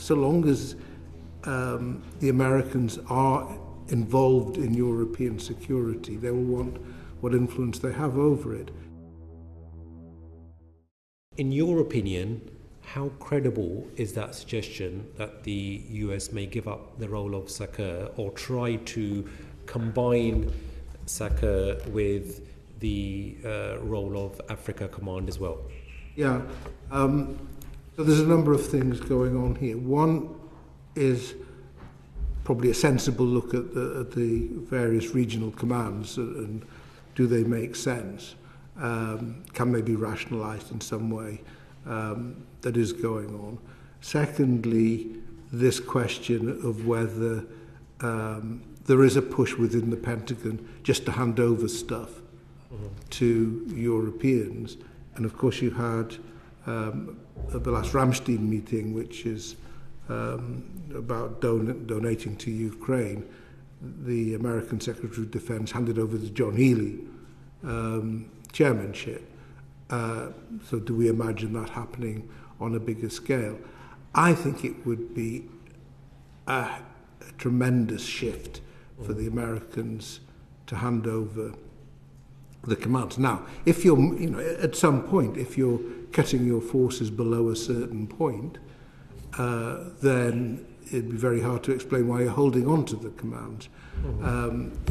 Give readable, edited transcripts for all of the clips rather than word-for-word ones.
so long as the Americans are involved in European security, they will want what influence they have over it. In your opinion, how credible is that suggestion that the US may give up the role of SACEUR or try to combine SACEUR with the role of Africa Command as well? Yeah, so there's a number of things going on here. One is probably a sensible look at the various regional commands and do they make sense? Can they be rationalized in some way? That is going on. Secondly, this question of whether there is a push within the Pentagon just to hand over stuff to Europeans. And of course you had the last Ramstein meeting, which is about donating to Ukraine. The American Secretary of Defense handed over to John Healey chairmanship. So do we imagine that happening on a bigger scale? I think it would be a tremendous shift for the Americans to hand over the commands. Now, if you're, at some point, if you're cutting your forces below a certain point, then it'd be very hard to explain why you're holding on to the commands.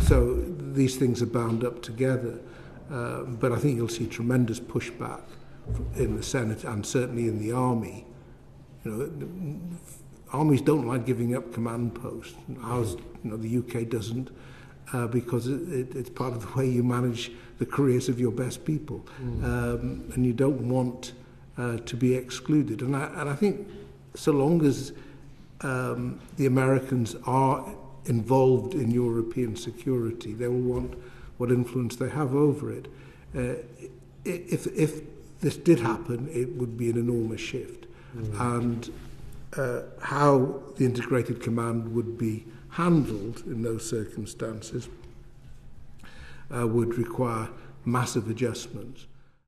So these things are bound up together. But I think you'll see tremendous pushback in the Senate and certainly in the Army. Armies don't like giving up command posts. Ours, the UK doesn't, because it's part of the way you manage the careers of your best people, and you don't want to be excluded. And I think so long as the Americans are involved in European security, they will want what influence they have over it. If this did happen, it would be an enormous shift. And how the integrated command would be handled in those circumstances would require massive adjustments.